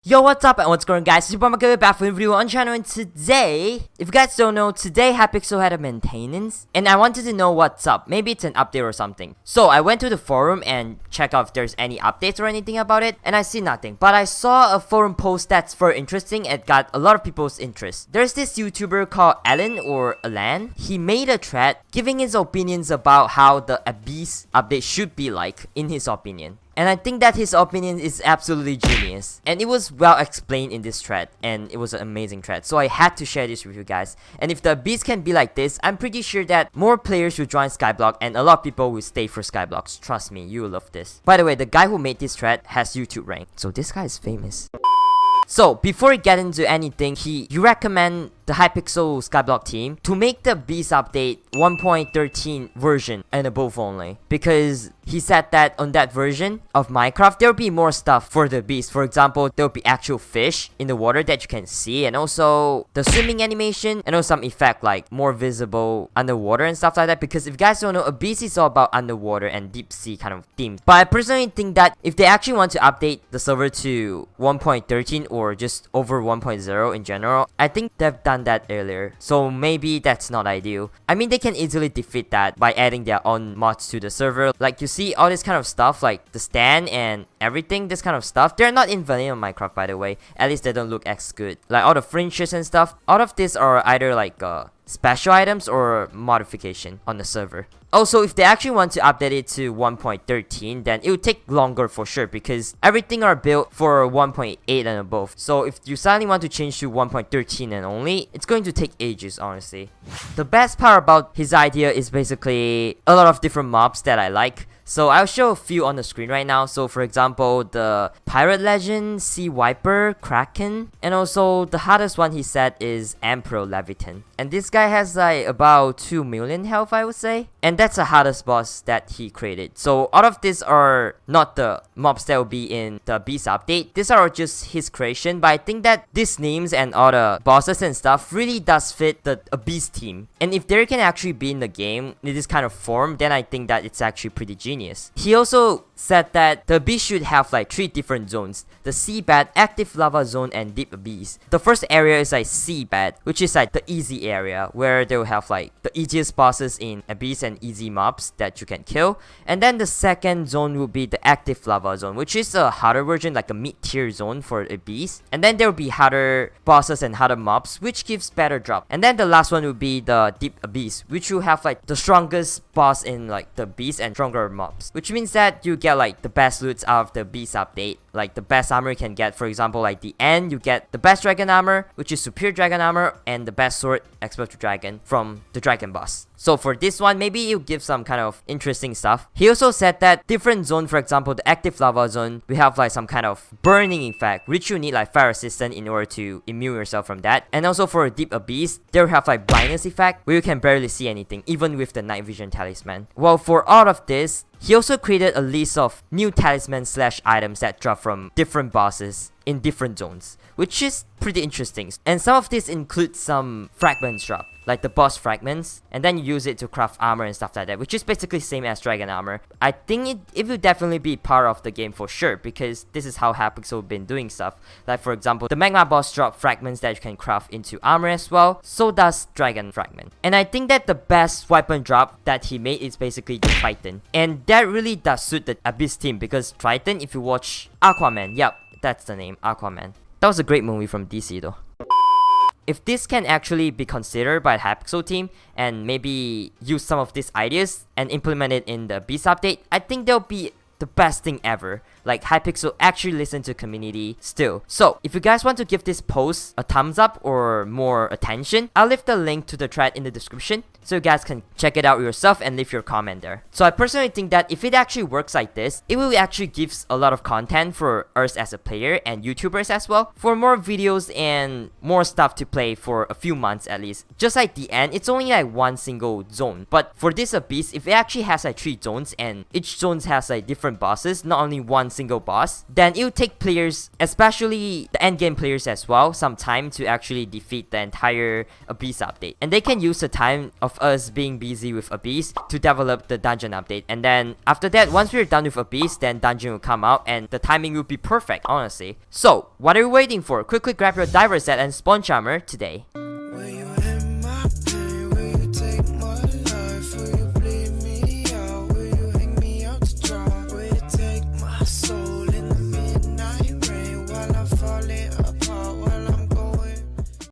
Yo, what's up and what's going on, guys? It's your boy Michael back with a video on channel, and today, if you guys don't know, today Hypixel had a maintenance and I wanted to know what's up. Maybe it's an update or something. So I went to the forum and checked out if there's any updates or anything about it, and I see nothing. But I saw a forum post that's very interesting and got a lot of people's interest. There's this YouTuber called Alan. He made a thread giving his opinions about how the Abyss update should be like, in his opinion. And I think that his opinion is absolutely genius. And it was well explained in this thread. And it was an amazing thread. So I had to share this with you guys. And if the Abyss can be like this, I'm pretty sure that more players will join Skyblock. And a lot of people will stay for Skyblocks. Trust me, you will love this. By the way, the guy who made this thread has YouTube rank. So this guy is famous. So, before we get into anything, he recommend the Hypixel Skyblock team to make the Beast update 1.13 version and above only. Because he said that on that version of Minecraft, there will be more stuff for the Beast. For example, there will be actual fish in the water that you can see, and also the swimming animation, and also some effect like more visible underwater and stuff like that. Because if you guys don't know, a Beast is all about underwater and deep sea kind of themes. But I personally think that if they actually want to update the server to 1.13 or just over 1.0 in general, I think they've done that earlier, so maybe that's not ideal. I mean, they can easily defeat that by adding their own mods to the server. Like, you see all this kind of stuff, like the stand and everything, this kind of stuff, they're not in vanilla Minecraft, by the way. At least they don't look as good. Like all the fringes and stuff, all of these are either like special items or modification on the server. Also, if they actually want to update it to 1.13, then it would take longer for sure, because everything are built for 1.8 and above. So if you suddenly want to change to 1.13 and only, it's going to take ages, honestly. The best part about his idea is basically a lot of different mobs that I like. So I'll show a few on the screen right now. So for example, the Pirate Legend, Sea Viper, Kraken, and also the hardest one he said is Emperor Leviathan. And this guy has like about 2 million health, I would say. And that's the hardest boss that he created. So all of these are not the mobs that will be in the Beast update. These are just his creation, but I think that these names and all the bosses and stuff really does fit the Beast team. And if they can actually be in the game in this kind of form, then I think that it's actually pretty genius. He also said that the Abyss should have like 3 different zones: the seabed, active lava zone, and deep abyss. The first area is like seabed, which is like the easy area where they will have like the easiest bosses in Abyss and easy mobs that you can kill. And then the second zone will be the active lava zone, which is a harder version, like a mid-tier zone for Abyss. And then there will be harder bosses and harder mobs, which gives better drop. And then the last one will be the deep abyss, which will have like the strongest boss in like the Beast and stronger mobs, which means that you get like the best loots out of the Beast update, like the best armor you can get. For example, like the end, you get the best dragon armor, which is superior dragon armor, and the best sword, expert to dragon, from the dragon boss. So for this one, maybe you give some kind of interesting stuff. He also said that different zone, for example, the active lava zone, we have like some kind of burning effect, which you need like fire resistant in order to immune yourself from that. And also for a deep abyss, they will have like blindness effect, where you can barely see anything, even with the night vision talisman. Well, for all of this, he also created a list of new talismans / items that drop from different bosses in different zones, which is pretty interesting. And some of this includes some fragments drop, like the boss fragments, and then you use it to craft armor and stuff like that, which is basically same as dragon armor. I think it will definitely be part of the game for sure, because this is how Hypixel been doing stuff. Like for example, the magma boss drop fragments that you can craft into armor as well. So does dragon fragment. And I think that the best weapon drop that he made is basically the Triton. And that really does suit the Abyss team, because Triton, if you watch Aquaman, yep, that's the name, Aquaman. That was a great movie from DC though. If this can actually be considered by the Hypixel team and maybe use some of these ideas and implement it in the Beast update, I think they'll be the best thing ever. Like, Hypixel actually listen to community still. So if you guys want to give this post a thumbs up or more attention, I'll leave the link to the thread in the description, so you guys can check it out yourself and leave your comment there. So I personally think that if it actually works like this, it will actually give a lot of content for us as a player and YouTubers as well, for more videos and more stuff to play for a few months at least. Just like the end, it's only like one single zone, but for this Abyss, if it actually has like 3 zones and each zone has like different different bosses, not only one single boss, then it would take players, especially the endgame players as well, some time to actually defeat the entire Abyss update. And they can use the time of us being busy with Abyss to develop the dungeon update. And then after that, once we're done with Abyss, then dungeon will come out and the timing will be perfect, honestly. So, what are you waiting for? Quickly grab your diver set and spawn charmer today.